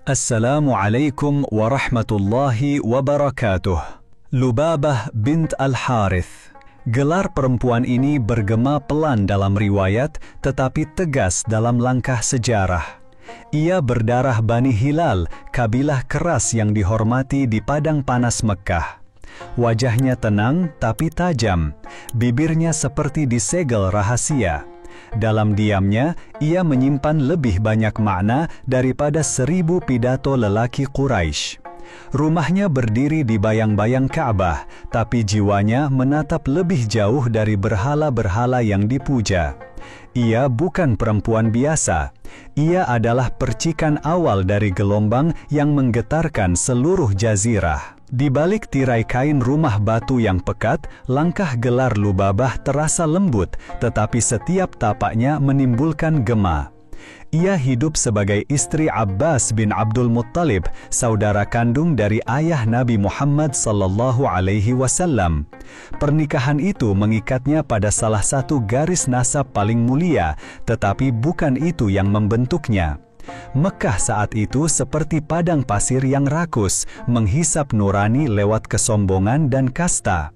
Assalamualaikum warahmatullahi wabarakatuh. Lubabah bint Al-Harith. Gelar perempuan ini bergema pelan dalam riwayat, tetapi tegas dalam langkah sejarah. Ia berdarah Bani Hilal, kabilah keras yang dihormati di padang panas Mekkah. Wajahnya tenang tapi tajam, bibirnya seperti disegel rahasia. Dalam diamnya, ia menyimpan lebih banyak makna daripada 1000 pidato lelaki Quraisy. Rumahnya berdiri di bayang-bayang Ka'bah, tapi jiwanya menatap lebih jauh dari berhala-berhala yang dipuja. Ia bukan perempuan biasa. Ia adalah percikan awal dari gelombang yang menggetarkan seluruh jazirah. Di balik tirai kain rumah batu yang pekat, langkah gelar Lubabah terasa lembut, tetapi setiap tapaknya menimbulkan gema. Ia hidup sebagai istri Abbas bin Abdul Muttalib, saudara kandung dari ayah Nabi Muhammad SAW. Pernikahan itu mengikatnya pada salah satu garis nasab paling mulia, tetapi bukan itu yang membentuknya. Mekkah saat itu seperti padang pasir yang rakus, menghisap nurani lewat kesombongan dan kasta.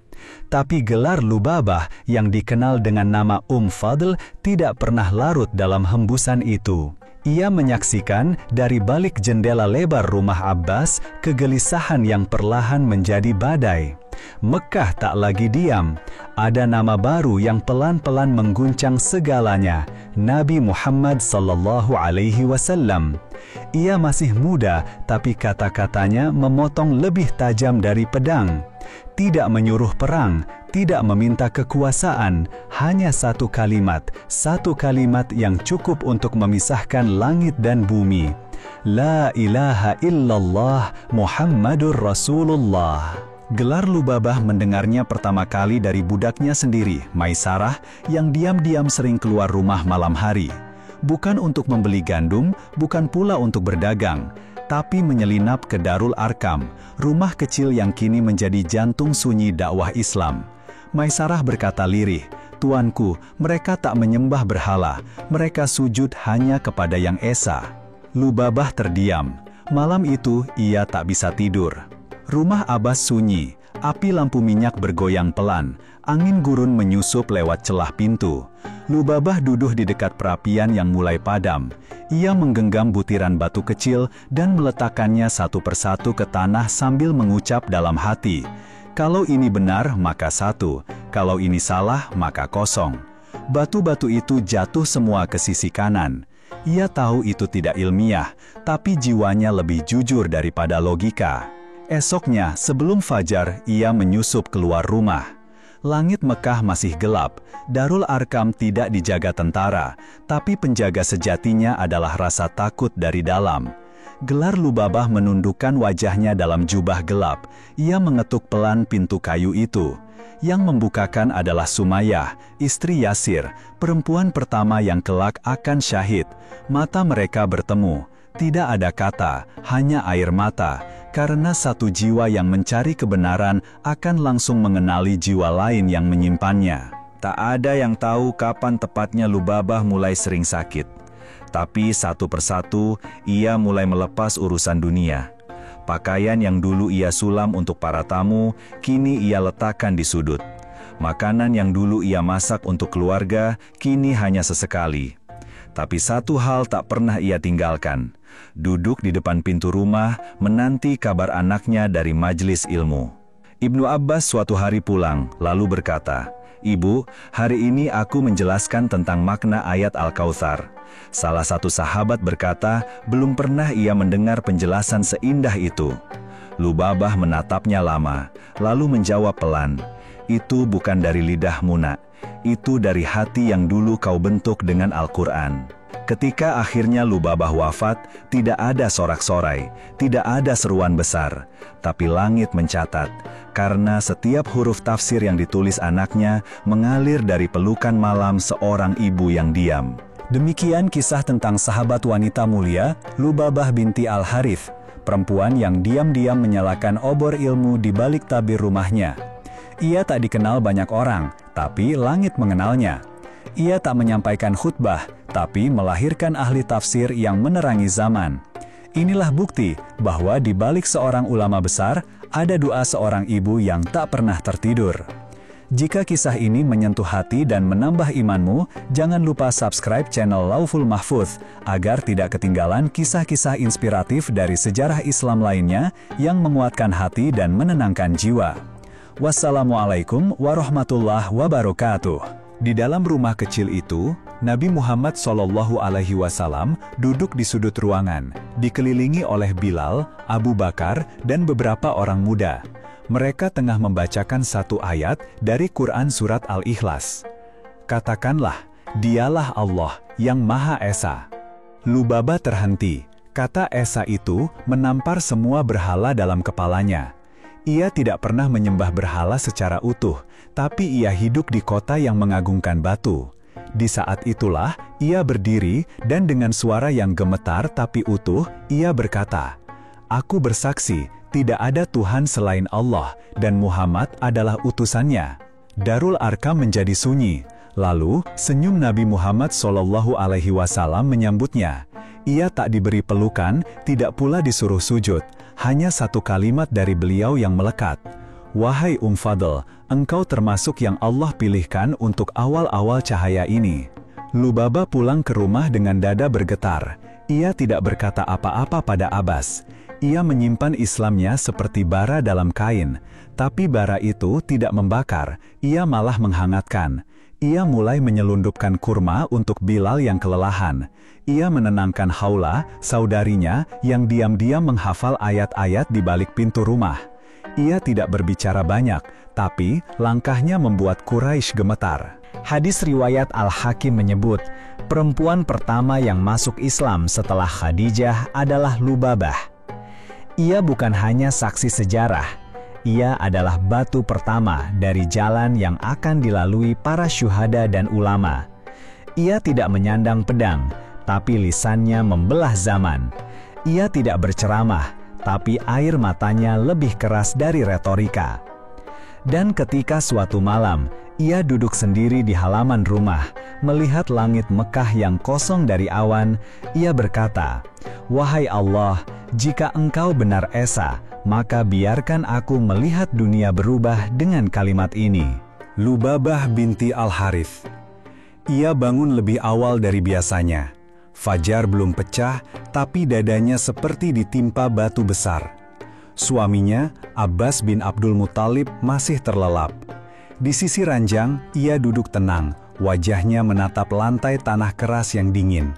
Tapi gelar Lubabah yang dikenal dengan nama Fadl tidak pernah larut dalam hembusan itu. Ia menyaksikan dari balik jendela lebar rumah Abbas kegelisahan yang perlahan menjadi badai. Mekkah tak lagi diam. Ada nama baru yang pelan-pelan mengguncang segalanya, Nabi Muhammad SAW. Ia masih muda, tapi kata-katanya memotong lebih tajam dari pedang. Tidak menyuruh perang, tidak meminta kekuasaan, hanya satu kalimat yang cukup untuk memisahkan langit dan bumi. La ilaha illallah Muhammadur Rasulullah. Gelar Lubabah mendengarnya pertama kali dari budaknya sendiri, Maisarah, yang diam-diam sering keluar rumah malam hari. Bukan untuk membeli gandum, bukan pula untuk berdagang, tapi menyelinap ke Darul Arkam, rumah kecil yang kini menjadi jantung sunyi dakwah Islam. Maisarah berkata lirih, "Tuanku, mereka tak menyembah berhala, mereka sujud hanya kepada Yang Esa." Lubabah terdiam. Malam itu ia tak bisa tidur. Rumah Abbas sunyi, api lampu minyak bergoyang pelan, angin gurun menyusup lewat celah pintu. Lubabah duduk di dekat perapian yang mulai padam. Ia menggenggam butiran batu kecil dan meletakkannya satu persatu ke tanah sambil mengucap dalam hati, "Kalau ini benar, maka 1. Kalau ini salah, maka 0." Batu-batu itu jatuh semua ke sisi kanan. Ia tahu itu tidak ilmiah, tapi jiwanya lebih jujur daripada logika. Esoknya, sebelum fajar, ia menyusup keluar rumah. Langit Mekkah masih gelap, Darul Arkam tidak dijaga tentara, tapi penjaga sejatinya adalah rasa takut dari dalam. Gelar Lubabah menundukkan wajahnya dalam jubah gelap. Ia mengetuk pelan pintu kayu itu. Yang membukakan adalah Sumayyah, istri Yasir, perempuan pertama yang kelak akan syahid. Mata mereka bertemu. Tidak ada kata, hanya air mata, karena satu jiwa yang mencari kebenaran akan langsung mengenali jiwa lain yang menyimpannya. Tak ada yang tahu kapan tepatnya Lubabah mulai sering sakit. Tapi satu persatu, ia mulai melepas urusan dunia. Pakaian yang dulu ia sulam untuk para tamu, kini ia letakkan di sudut. Makanan yang dulu ia masak untuk keluarga, kini hanya sesekali. Tapi satu hal tak pernah ia tinggalkan. Duduk di depan pintu rumah, menanti kabar anaknya dari majelis ilmu. Ibnu Abbas suatu hari pulang, lalu berkata, "Ibu, hari ini aku menjelaskan tentang makna ayat Al-Kautsar." Salah satu sahabat berkata, belum pernah ia mendengar penjelasan seindah itu. Lubabah menatapnya lama, lalu menjawab pelan, "Itu bukan dari lidahmu, Nak. Itu dari hati yang dulu kau bentuk dengan Al-Quran." Ketika akhirnya Lubabah wafat, tidak ada sorak-sorai, tidak ada seruan besar, tapi langit mencatat, karena setiap huruf tafsir yang ditulis anaknya mengalir dari pelukan malam seorang ibu yang diam. Demikian kisah tentang sahabat wanita mulia, Lubabah binti Al-Harith, perempuan yang diam-diam menyalakan obor ilmu di balik tabir rumahnya. Ia tak dikenal banyak orang, tapi langit mengenalnya. Ia tak menyampaikan khutbah, tapi melahirkan ahli tafsir yang menerangi zaman. Inilah bukti bahwa di balik seorang ulama besar, ada doa seorang ibu yang tak pernah tertidur. Jika kisah ini menyentuh hati dan menambah imanmu, jangan lupa subscribe channel Lauful Mahfuz agar tidak ketinggalan kisah-kisah inspiratif dari sejarah Islam lainnya yang menguatkan hati dan menenangkan jiwa. Wassalamualaikum warahmatullahi wabarakatuh. Di dalam rumah kecil itu, Nabi Muhammad SAW duduk di sudut ruangan, dikelilingi oleh Bilal, Abu Bakar, dan beberapa orang muda. Mereka tengah membacakan satu ayat dari Quran Surat Al-Ikhlas. Katakanlah, dialah Allah yang Maha Esa. Lubabah terhenti. Kata Esa itu menampar semua berhala dalam kepalanya. Ia tidak pernah menyembah berhala secara utuh, tapi ia hidup di kota yang mengagungkan batu. Di saat itulah, ia berdiri dan dengan suara yang gemetar tapi utuh, ia berkata, "Aku bersaksi, tidak ada Tuhan selain Allah, dan Muhammad adalah utusannya." Darul Arkam menjadi sunyi. Lalu, senyum Nabi Muhammad SAW menyambutnya. Ia tak diberi pelukan, tidak pula disuruh sujud. Hanya satu kalimat dari beliau yang melekat. "Wahai Fadl, engkau termasuk yang Allah pilihkan untuk awal-awal cahaya ini." Lubabah pulang ke rumah dengan dada bergetar. Ia tidak berkata apa-apa pada Abbas. Ia menyimpan Islamnya seperti bara dalam kain, tapi bara itu tidak membakar, ia malah menghangatkan. Ia mulai menyelundupkan kurma untuk Bilal yang kelelahan. Ia menenangkan Haula, saudarinya, yang diam-diam menghafal ayat-ayat di balik pintu rumah. Ia tidak berbicara banyak, tapi langkahnya membuat Quraisy gemetar. Hadis riwayat Al-Hakim menyebut, perempuan pertama yang masuk Islam setelah Khadijah adalah Lubabah. Ia bukan hanya saksi sejarah, ia adalah batu pertama dari jalan yang akan dilalui para syuhada dan ulama. Ia tidak menyandang pedang, tapi lisannya membelah zaman. Ia tidak berceramah, tapi air matanya lebih keras dari retorika. Dan ketika suatu malam, ia duduk sendiri di halaman rumah, melihat langit Mekah yang kosong dari awan, ia berkata, "Wahai Allah, jika engkau benar Esa, maka biarkan aku melihat dunia berubah dengan kalimat ini." Lubabah binti Al-Harith. Ia bangun lebih awal dari biasanya. Fajar belum pecah, tapi dadanya seperti ditimpa batu besar. Suaminya, Abbas bin Abdul Muthalib, masih terlelap. Di sisi ranjang, ia duduk tenang, wajahnya menatap lantai tanah keras yang dingin.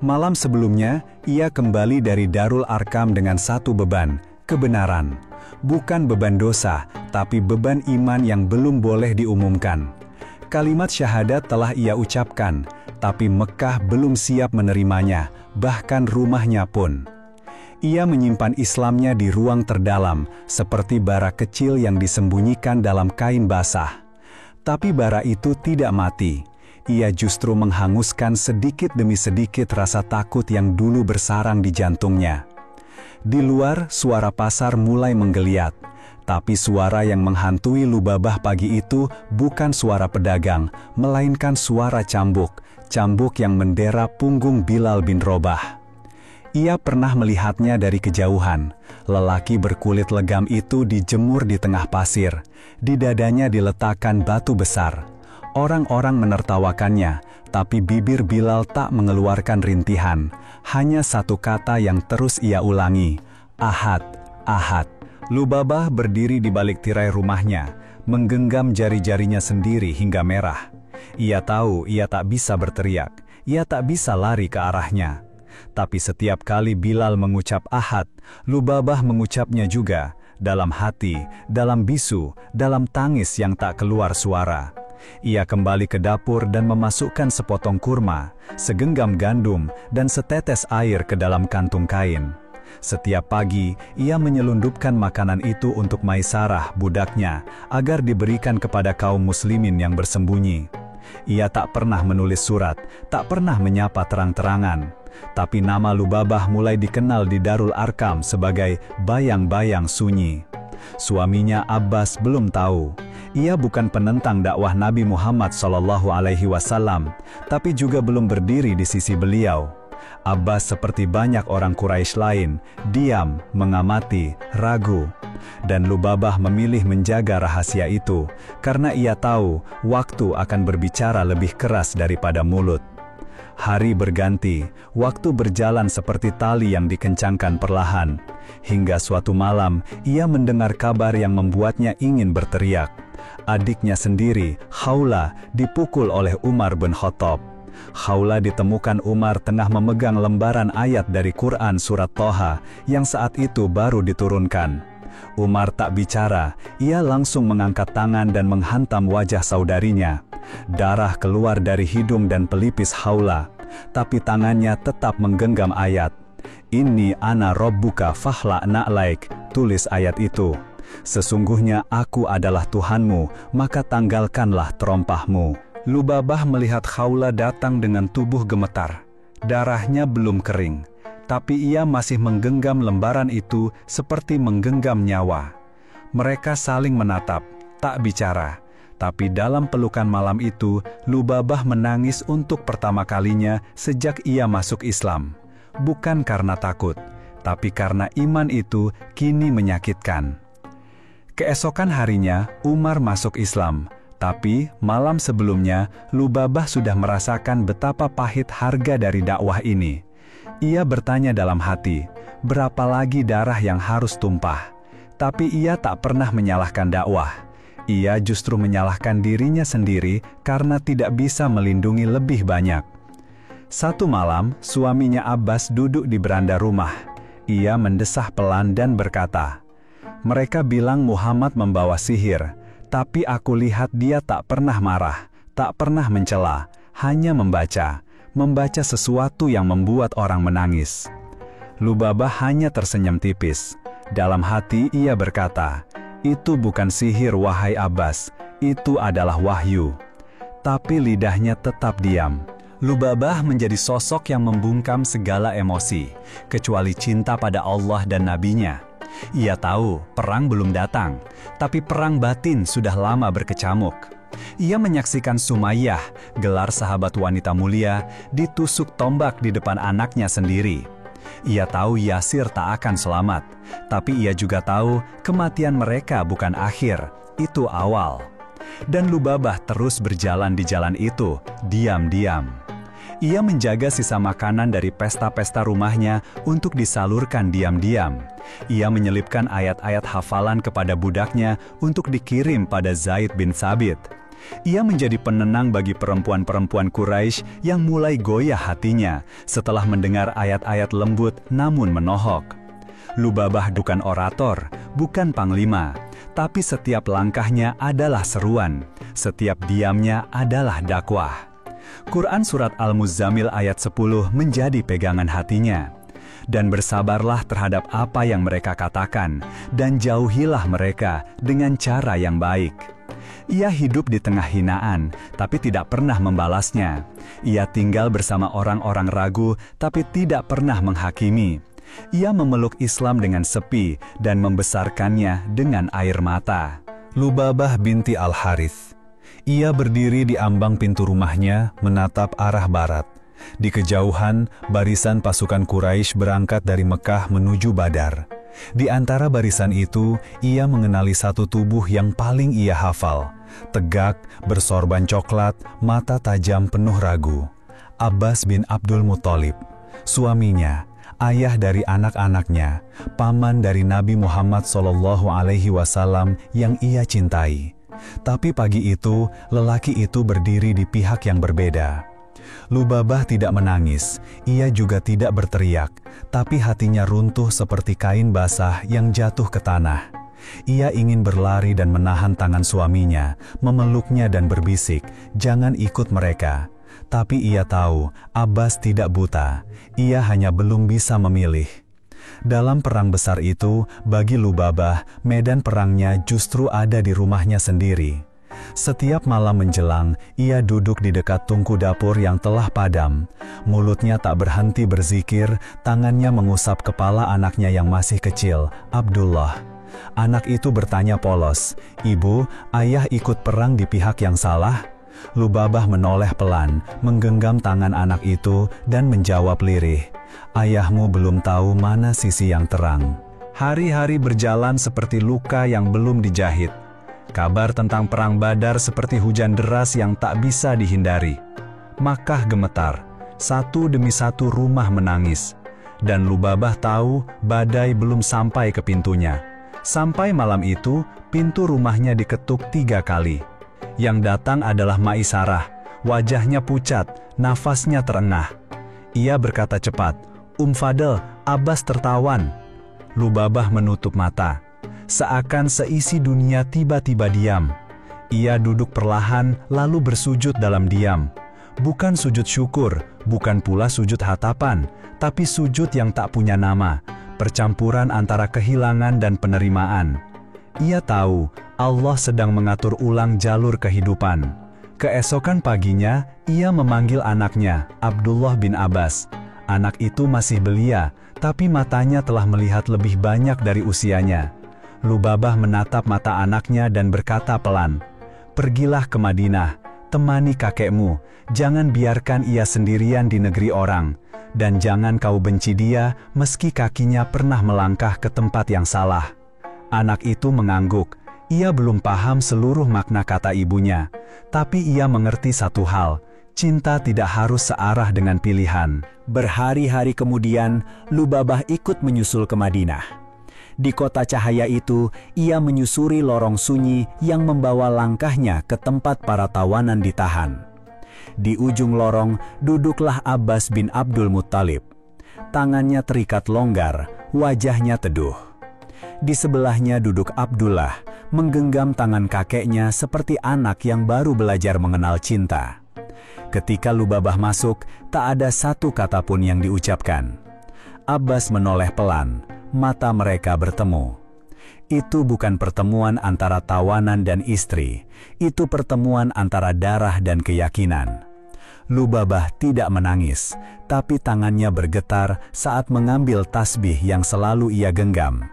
Malam sebelumnya, ia kembali dari Darul Arkam dengan satu beban, kebenaran. Bukan beban dosa, tapi beban iman yang belum boleh diumumkan. Kalimat syahadat telah ia ucapkan, tapi Mekah belum siap menerimanya, bahkan rumahnya pun. Ia menyimpan Islamnya di ruang terdalam, seperti bara kecil yang disembunyikan dalam kain basah. Tapi bara itu tidak mati. Ia justru menghanguskan sedikit demi sedikit rasa takut yang dulu bersarang di jantungnya. Di luar, suara pasar mulai menggeliat. Tapi suara yang menghantui Lubabah pagi itu bukan suara pedagang, melainkan suara cambuk. Cambuk yang mendera punggung Bilal bin Robah. Ia pernah melihatnya dari kejauhan. Lelaki berkulit legam itu dijemur di tengah pasir. Di dadanya diletakkan batu besar. Orang-orang menertawakannya, tapi bibir Bilal tak mengeluarkan rintihan. Hanya satu kata yang terus ia ulangi, "Ahad, Ahad." Lubabah berdiri di balik tirai rumahnya, menggenggam jari-jarinya sendiri hingga merah. Ia tahu ia tak bisa berteriak, ia tak bisa lari ke arahnya. Tapi setiap kali Bilal mengucap Ahad, Lubabah mengucapnya juga, dalam hati, dalam bisu, dalam tangis yang tak keluar suara. Ia kembali ke dapur dan memasukkan sepotong kurma, segenggam gandum, dan setetes air ke dalam kantung kain. Setiap pagi, ia menyelundupkan makanan itu untuk Maisarah, budaknya, agar diberikan kepada kaum muslimin yang bersembunyi. Ia tak pernah menulis surat, tak pernah menyapa terang-terangan. Tapi nama Lubabah mulai dikenal di Darul Arkam sebagai bayang-bayang sunyi. Suaminya Abbas belum tahu. Ia bukan penentang dakwah Nabi Muhammad SAW, tapi juga belum berdiri di sisi beliau. Abbas seperti banyak orang Quraisy lain, diam, mengamati, ragu. Dan Lubabah memilih menjaga rahasia itu, karena ia tahu waktu akan berbicara lebih keras daripada mulut. Hari berganti, waktu berjalan seperti tali yang dikencangkan perlahan. Hingga suatu malam, ia mendengar kabar yang membuatnya ingin berteriak. Adiknya sendiri, Khawlah, dipukul oleh Umar bin Khattab. Khawlah ditemukan Umar tengah memegang lembaran ayat dari Quran surat Toha yang saat itu baru diturunkan. Umar tak bicara, ia langsung mengangkat tangan dan menghantam wajah saudarinya. Darah keluar dari hidung dan pelipis Khawlah, tapi tangannya tetap menggenggam ayat. Inni ana rabbuka fakhla' na'laik, tulis ayat itu. Sesungguhnya aku adalah Tuhanmu, maka tanggalkanlah terompahmu. Lubabah melihat Khawlah datang dengan tubuh gemetar. Darahnya belum kering, tapi ia masih menggenggam lembaran itu seperti menggenggam nyawa. Mereka saling menatap, tak bicara. Tapi dalam pelukan malam itu, Lubabah menangis untuk pertama kalinya sejak ia masuk Islam. Bukan karena takut, tapi karena iman itu kini menyakitkan. Keesokan harinya, Umar masuk Islam. Tapi malam sebelumnya, Lubabah sudah merasakan betapa pahit harga dari dakwah ini. Ia bertanya dalam hati, berapa lagi darah yang harus tumpah? Tapi ia tak pernah menyalahkan dakwah. Ia justru menyalahkan dirinya sendiri karena tidak bisa melindungi lebih banyak. Satu malam, suaminya Abbas duduk di beranda rumah. Ia mendesah pelan dan berkata, "Mereka bilang Muhammad membawa sihir. Tapi aku lihat dia tak pernah marah, tak pernah mencela, hanya membaca sesuatu yang membuat orang menangis." Lubabah hanya tersenyum tipis. Dalam hati ia berkata, "Itu bukan sihir wahai Abbas, itu adalah wahyu." Tapi lidahnya tetap diam. Lubabah menjadi sosok yang membungkam segala emosi, kecuali cinta pada Allah dan Nabi-Nya. Ia tahu perang belum datang, tapi perang batin sudah lama berkecamuk. Ia menyaksikan Sumayyah, gelar sahabat wanita mulia, ditusuk tombak di depan anaknya sendiri. Ia tahu Yasir tak akan selamat, tapi ia juga tahu kematian mereka bukan akhir, itu awal. Dan Lubabah terus berjalan di jalan itu, diam-diam. Ia menjaga sisa makanan dari pesta-pesta rumahnya untuk disalurkan diam-diam. Ia menyelipkan ayat-ayat hafalan kepada budaknya untuk dikirim pada Zaid bin Thabit. Ia menjadi penenang bagi perempuan-perempuan Quraisy yang mulai goyah hatinya setelah mendengar ayat-ayat lembut namun menohok. Lubabah bukan orator, bukan panglima, tapi setiap langkahnya adalah seruan, setiap diamnya adalah dakwah. Quran Surat Al-Muzammil ayat 10 menjadi pegangan hatinya. Dan bersabarlah terhadap apa yang mereka katakan, dan jauhilah mereka dengan cara yang baik. Ia hidup di tengah hinaan, tapi tidak pernah membalasnya. Ia tinggal bersama orang-orang ragu, tapi tidak pernah menghakimi. Ia memeluk Islam dengan sepi, dan membesarkannya dengan air mata. Lubabah binti Al-Harith. Ia berdiri di ambang pintu rumahnya, menatap arah barat. Di kejauhan, barisan pasukan Quraisy berangkat dari Mekah menuju Badar. Di antara barisan itu, ia mengenali satu tubuh yang paling ia hafal. Tegak, bersorban coklat, mata tajam penuh ragu. Abbas bin Abdul Muthalib, suaminya, ayah dari anak-anaknya, paman dari Nabi Muhammad SAW yang ia cintai. Tapi pagi itu, lelaki itu berdiri di pihak yang berbeda. Lubabah tidak menangis, ia juga tidak berteriak, tapi hatinya runtuh seperti kain basah yang jatuh ke tanah. Ia ingin berlari dan menahan tangan suaminya, memeluknya dan berbisik, "Jangan ikut mereka." Tapi ia tahu, Abbas tidak buta, ia hanya belum bisa memilih. Dalam perang besar itu, bagi Lubabah, medan perangnya justru ada di rumahnya sendiri. Setiap malam menjelang, ia duduk di dekat tungku dapur yang telah padam. Mulutnya tak berhenti berzikir, tangannya mengusap kepala anaknya yang masih kecil, Abdullah. Anak itu bertanya polos, "Ibu, ayah ikut perang di pihak yang salah?" Lubabah menoleh pelan, menggenggam tangan anak itu dan menjawab lirih, "Ayahmu belum tahu mana sisi yang terang." Hari-hari berjalan seperti luka yang belum dijahit. Kabar tentang perang Badar seperti hujan deras yang tak bisa dihindari. Makkah gemetar, satu demi satu rumah menangis. Dan Lubabah tahu badai belum sampai ke pintunya. Sampai malam itu, pintu rumahnya diketuk 3 kali. Yang datang adalah Maisarah, wajahnya pucat, nafasnya terengah. Ia berkata cepat, Fadl, Abbas tertawan." Lubabah menutup mata. Seakan seisi dunia tiba-tiba diam. Ia duduk perlahan lalu bersujud dalam diam. Bukan sujud syukur, bukan pula sujud hatapan, tapi sujud yang tak punya nama, percampuran antara kehilangan dan penerimaan. Ia tahu Allah sedang mengatur ulang jalur kehidupan. Keesokan paginya, ia memanggil anaknya, Abdullah bin Abbas. Anak itu masih belia, tapi matanya telah melihat lebih banyak dari usianya. Lubabah menatap mata anaknya dan berkata pelan, "Pergilah ke Madinah, temani kakekmu, jangan biarkan ia sendirian di negeri orang, dan jangan kau benci dia meski kakinya pernah melangkah ke tempat yang salah." Anak itu mengangguk. Ia belum paham seluruh makna kata ibunya, tapi ia mengerti satu hal, cinta tidak harus searah dengan pilihan. Berhari-hari kemudian, Lubabah ikut menyusul ke Madinah. Di kota cahaya itu, ia menyusuri lorong sunyi yang membawa langkahnya ke tempat para tawanan ditahan. Di ujung lorong, duduklah Abbas bin Abdul Muttalib. Tangannya terikat longgar, wajahnya teduh. Di sebelahnya duduk Abdullah, menggenggam tangan kakeknya seperti anak yang baru belajar mengenal cinta. Ketika Lubabah masuk, tak ada satu kata pun yang diucapkan. Abbas menoleh pelan, mata mereka bertemu. Itu bukan pertemuan antara tawanan dan istri, itu pertemuan antara darah dan keyakinan. Lubabah tidak menangis, tapi tangannya bergetar saat mengambil tasbih yang selalu ia genggam.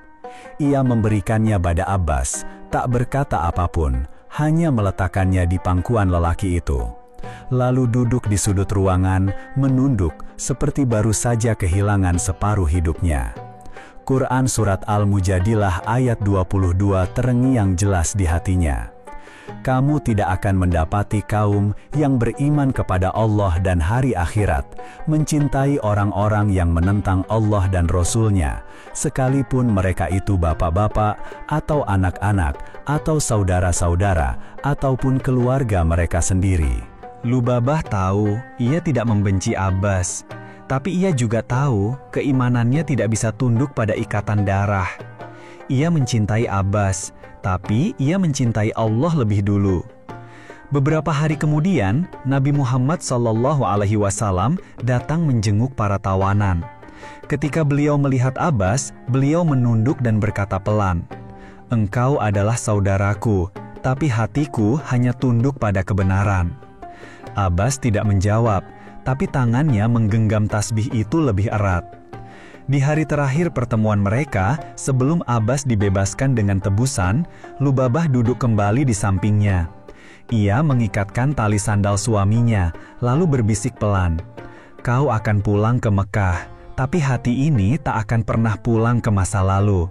Ia memberikannya pada Abbas, tak berkata apapun, hanya meletakkannya di pangkuan lelaki itu. Lalu duduk di sudut ruangan, menunduk seperti baru saja kehilangan separuh hidupnya. Quran Surat Al-Mujadilah ayat 22 terengiang jelas di hatinya. Kamu tidak akan mendapati kaum yang beriman kepada Allah dan hari akhirat, mencintai orang-orang yang menentang Allah dan Rasul-Nya, sekalipun mereka itu bapak-bapak, atau anak-anak, atau saudara-saudara, ataupun keluarga mereka sendiri. Lubabah tahu ia tidak membenci Abbas, tapi ia juga tahu keimanannya tidak bisa tunduk pada ikatan darah. Ia mencintai Abbas, tapi ia mencintai Allah lebih dulu. Beberapa hari kemudian, Nabi Muhammad SAW datang menjenguk para tawanan. Ketika beliau melihat Abbas, beliau menunduk dan berkata pelan, "Engkau adalah saudaraku, tapi hatiku hanya tunduk pada kebenaran." Abbas tidak menjawab, tapi tangannya menggenggam tasbih itu lebih erat. Di hari terakhir pertemuan mereka, sebelum Abbas dibebaskan dengan tebusan, Lubabah duduk kembali di sampingnya. Ia mengikatkan tali sandal suaminya, lalu berbisik pelan, "Kau akan pulang ke Mekah, tapi hati ini tak akan pernah pulang ke masa lalu.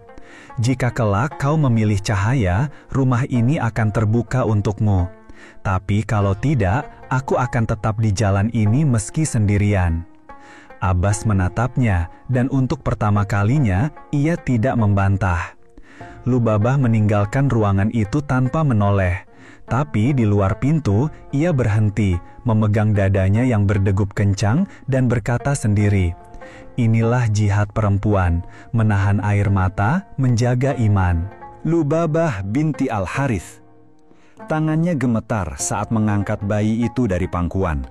Jika kelak kau memilih cahaya, rumah ini akan terbuka untukmu. Tapi kalau tidak, aku akan tetap di jalan ini meski sendirian." Abbas menatapnya, dan untuk pertama kalinya, ia tidak membantah. Lubabah meninggalkan ruangan itu tanpa menoleh. Tapi di luar pintu, ia berhenti, memegang dadanya yang berdegup kencang, dan berkata sendiri, "Inilah jihad perempuan, menahan air mata, menjaga iman." Lubabah binti Al-Harith. Tangannya gemetar saat mengangkat bayi itu dari pangkuan.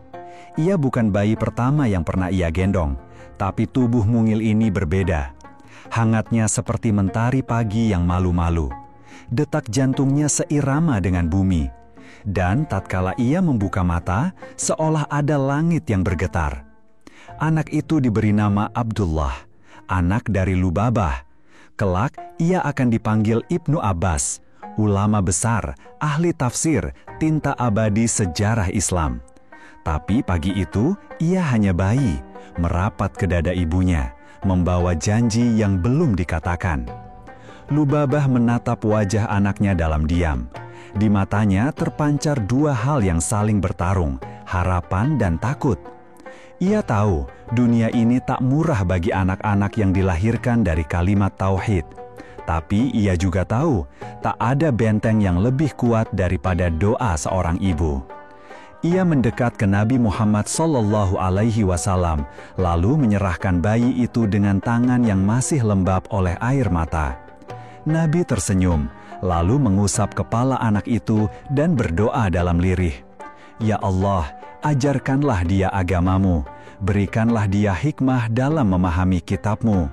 Ia bukan bayi pertama yang pernah ia gendong, tapi tubuh mungil ini berbeda. Hangatnya seperti mentari pagi yang malu-malu. Detak jantungnya seirama dengan bumi. Dan tatkala ia membuka mata, seolah ada langit yang bergetar. Anak itu diberi nama Abdullah, anak dari Lubabah. Kelak ia akan dipanggil Ibnu Abbas, ulama besar, ahli tafsir, tinta abadi sejarah Islam. Tapi pagi itu, ia hanya bayi, merapat ke dada ibunya, membawa janji yang belum dikatakan. Lubabah menatap wajah anaknya dalam diam. Di matanya terpancar dua hal yang saling bertarung, harapan dan takut. Ia tahu dunia ini tak murah bagi anak-anak yang dilahirkan dari kalimat tauhid. Tapi ia juga tahu tak ada benteng yang lebih kuat daripada doa seorang ibu. Ia mendekat ke Nabi Muhammad SAW, lalu menyerahkan bayi itu dengan tangan yang masih lembab oleh air mata. Nabi tersenyum, lalu mengusap kepala anak itu dan berdoa dalam lirih. Ya Allah, ajarkanlah dia agamamu, berikanlah dia hikmah dalam memahami kitab-Mu.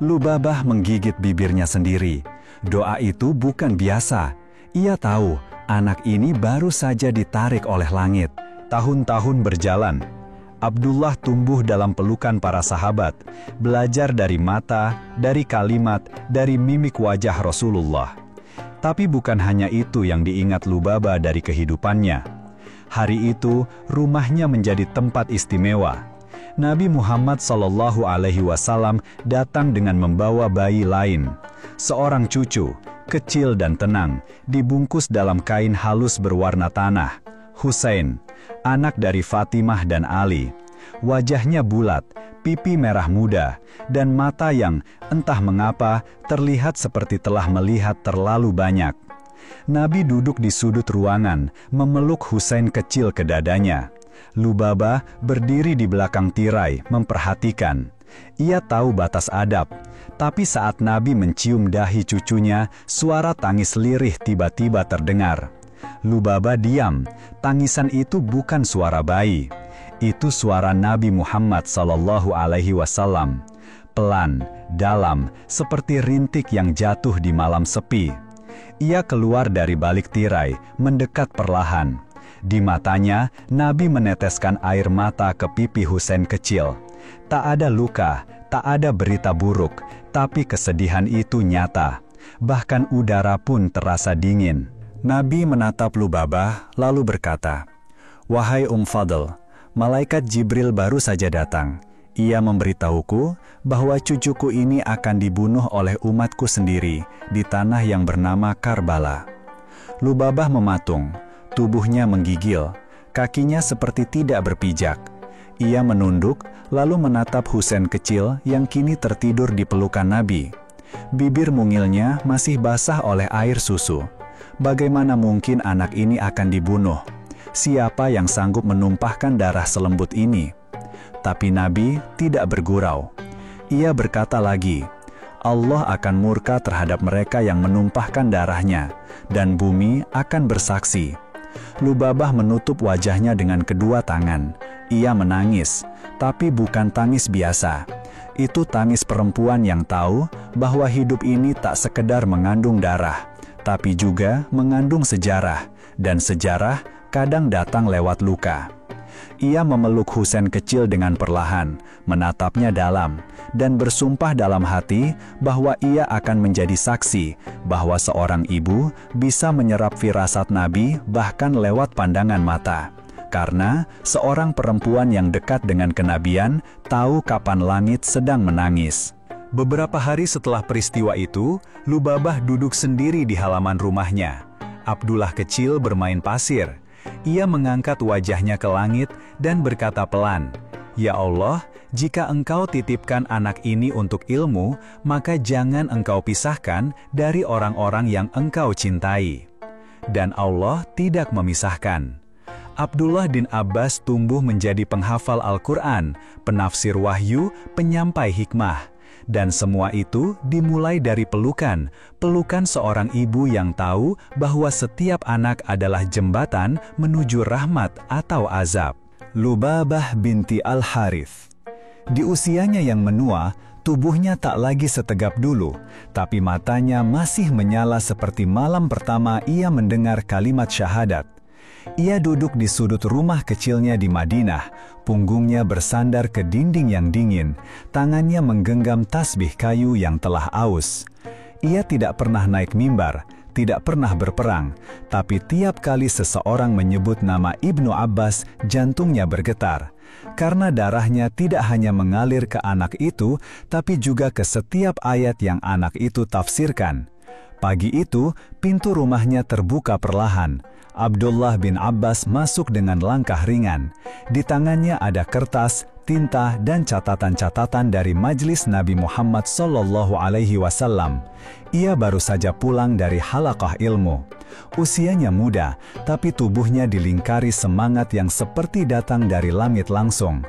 Lubabah menggigit bibirnya sendiri. Doa itu bukan biasa. Ia tahu anak ini baru saja ditarik oleh langit. Tahun-tahun berjalan. Abdullah tumbuh dalam pelukan para sahabat, belajar dari mata, dari kalimat, dari mimik wajah Rasulullah. Tapi bukan hanya itu yang diingat Lubabah dari kehidupannya. Hari itu, rumahnya menjadi tempat istimewa. Nabi Muhammad SAW datang dengan membawa bayi lain. Seorang cucu, kecil dan tenang, dibungkus dalam kain halus berwarna tanah. Husain, anak dari Fatimah dan Ali. Wajahnya bulat, pipi merah muda, dan mata yang, entah mengapa, terlihat seperti telah melihat terlalu banyak. Nabi duduk di sudut ruangan, memeluk Husain kecil ke dadanya. Lubabah berdiri di belakang tirai, memperhatikan. Ia tahu batas adab, tapi saat Nabi mencium dahi cucunya, suara tangis lirih tiba-tiba terdengar. Lubabah diam, tangisan itu bukan suara bayi. Itu suara Nabi Muhammad SAW. Pelan, dalam, seperti rintik yang jatuh di malam sepi. Ia keluar dari balik tirai, mendekat perlahan. Di matanya, Nabi meneteskan air mata ke pipi Husain kecil. Tak ada luka, tak ada berita buruk, tapi kesedihan itu nyata. Bahkan udara pun terasa dingin. Nabi menatap Lubabah, lalu berkata, "Wahai Fadl, malaikat Jibril baru saja datang. Ia memberitahuku bahwa cucuku ini akan dibunuh oleh umatku sendiri di tanah yang bernama Karbala." Lubabah mematung, tubuhnya menggigil, kakinya seperti tidak berpijak. Ia menunduk, lalu menatap Husain kecil yang kini tertidur di pelukan Nabi. Bibir mungilnya masih basah oleh air susu. Bagaimana mungkin anak ini akan dibunuh? Siapa yang sanggup menumpahkan darah selembut ini? Tapi Nabi tidak bergurau. Ia berkata lagi, Allah akan murka terhadap mereka yang menumpahkan darahnya, dan bumi akan bersaksi. Lubabah menutup wajahnya dengan kedua tangan. Ia menangis, tapi bukan tangis biasa. Itu tangis perempuan yang tahu bahwa hidup ini tak sekedar mengandung darah, tapi juga mengandung sejarah, dan sejarah kadang datang lewat luka. Ia memeluk Husain kecil dengan perlahan, menatapnya dalam, dan bersumpah dalam hati bahwa ia akan menjadi saksi bahwa seorang ibu bisa menyerap firasat Nabi bahkan lewat pandangan mata. Karena seorang perempuan yang dekat dengan kenabian tahu kapan langit sedang menangis. Beberapa hari setelah peristiwa itu, Lubabah duduk sendiri di halaman rumahnya. Abdullah kecil bermain pasir. Ia mengangkat wajahnya ke langit dan berkata pelan, "Ya Allah, jika Engkau titipkan anak ini untuk ilmu, maka jangan Engkau pisahkan dari orang-orang yang Engkau cintai." Dan Allah tidak memisahkan. Abdullah bin Abbas tumbuh menjadi penghafal Al-Quran, penafsir wahyu, penyampai hikmah. Dan semua itu dimulai dari pelukan seorang ibu yang tahu bahwa setiap anak adalah jembatan menuju rahmat atau azab. Lubabah binti Al-Harith. Di usianya yang menua, tubuhnya tak lagi setegap dulu, tapi matanya masih menyala seperti malam pertama ia mendengar kalimat syahadat. Ia duduk di sudut rumah kecilnya di Madinah, punggungnya bersandar ke dinding yang dingin, tangannya menggenggam tasbih kayu yang telah aus. Ia tidak pernah naik mimbar, tidak pernah berperang, tapi tiap kali seseorang menyebut nama Ibnu Abbas, jantungnya bergetar. Karena darahnya tidak hanya mengalir ke anak itu, tapi juga ke setiap ayat yang anak itu tafsirkan. Pagi itu, pintu rumahnya terbuka perlahan. Abdullah bin Abbas masuk dengan langkah ringan. Di tangannya ada kertas, tinta, dan catatan-catatan dari Majelis Nabi Muhammad SAW. Ia baru saja pulang dari halaqah ilmu. Usianya muda, tapi tubuhnya dilingkari semangat yang seperti datang dari langit langsung.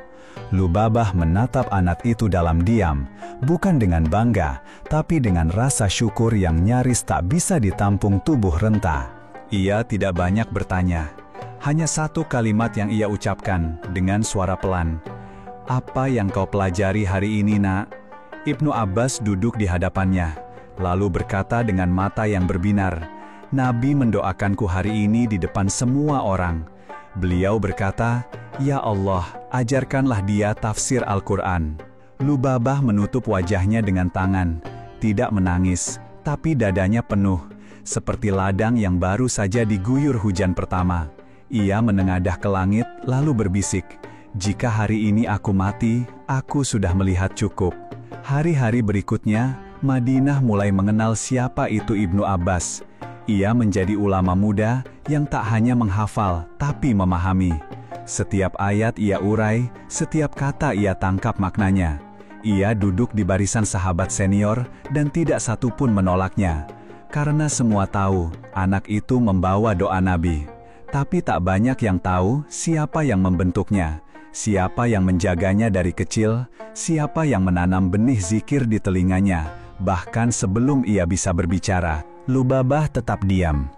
Lubabah menatap anak itu dalam diam, bukan dengan bangga, tapi dengan rasa syukur yang nyaris tak bisa ditampung tubuh renta. Ia tidak banyak bertanya, hanya satu kalimat yang ia ucapkan dengan suara pelan. "Apa yang kau pelajari hari ini, nak?" Ibnu Abbas duduk di hadapannya, lalu berkata dengan mata yang berbinar, "Nabi mendoakanku hari ini di depan semua orang." Beliau berkata, "Ya Allah, ajarkanlah dia tafsir Al-Quran." Lubabah menutup wajahnya dengan tangan, tidak menangis, tapi dadanya penuh, seperti ladang yang baru saja diguyur hujan pertama. Ia menengadah ke langit, lalu berbisik, "Jika hari ini aku mati, aku sudah melihat cukup." Hari-hari berikutnya, Madinah mulai mengenal siapa itu Ibnu Abbas. Ia menjadi ulama muda yang tak hanya menghafal, tapi memahami. Setiap ayat ia urai, setiap kata ia tangkap maknanya. Ia duduk di barisan sahabat senior dan tidak satu pun menolaknya. Karena semua tahu, anak itu membawa doa Nabi. Tapi tak banyak yang tahu siapa yang membentuknya, siapa yang menjaganya dari kecil, siapa yang menanam benih zikir di telinganya. Bahkan sebelum ia bisa berbicara, Lubabah tetap diam.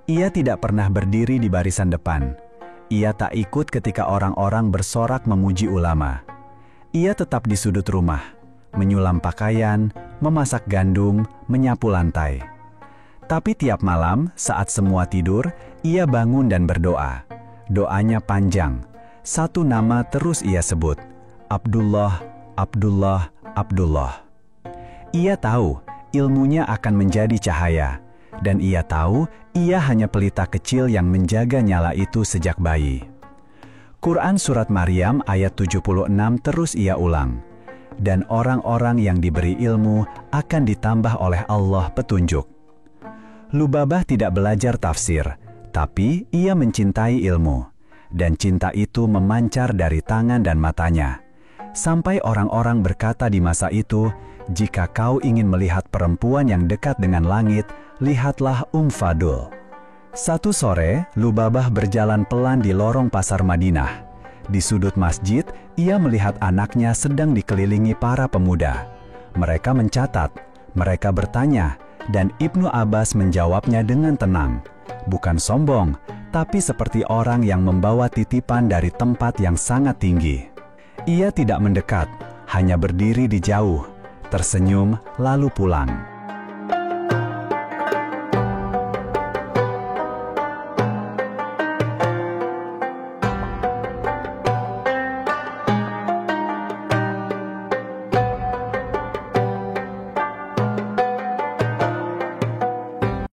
Ia tidak pernah berdiri di barisan depan. Ia tak ikut ketika orang-orang bersorak memuji ulama. Ia tetap di sudut rumah, menyulam pakaian, memasak gandum, menyapu lantai. Tapi tiap malam, saat semua tidur, ia bangun dan berdoa. Doanya panjang. Satu nama terus ia sebut, Abdullah, Abdullah, Abdullah. Ia tahu ilmunya akan menjadi cahaya, dan ia tahu ia hanya pelita kecil yang menjaga nyala itu sejak bayi. Quran Surat Maryam ayat 76 terus ia ulang. Dan orang-orang yang diberi ilmu akan ditambah oleh Allah petunjuk. Lubabah tidak belajar tafsir, tapi ia mencintai ilmu. Dan cinta itu memancar dari tangan dan matanya. Sampai orang-orang berkata di masa itu, "Jika kau ingin melihat perempuan yang dekat dengan langit, lihatlah Fadul." Satu sore, Lubabah berjalan pelan di lorong pasar Madinah. Di sudut masjid, ia melihat anaknya sedang dikelilingi para pemuda. Mereka mencatat, mereka bertanya, dan Ibnu Abbas menjawabnya dengan tenang. Bukan sombong, tapi seperti orang yang membawa titipan dari tempat yang sangat tinggi. Ia tidak mendekat, hanya berdiri di jauh, tersenyum lalu pulang.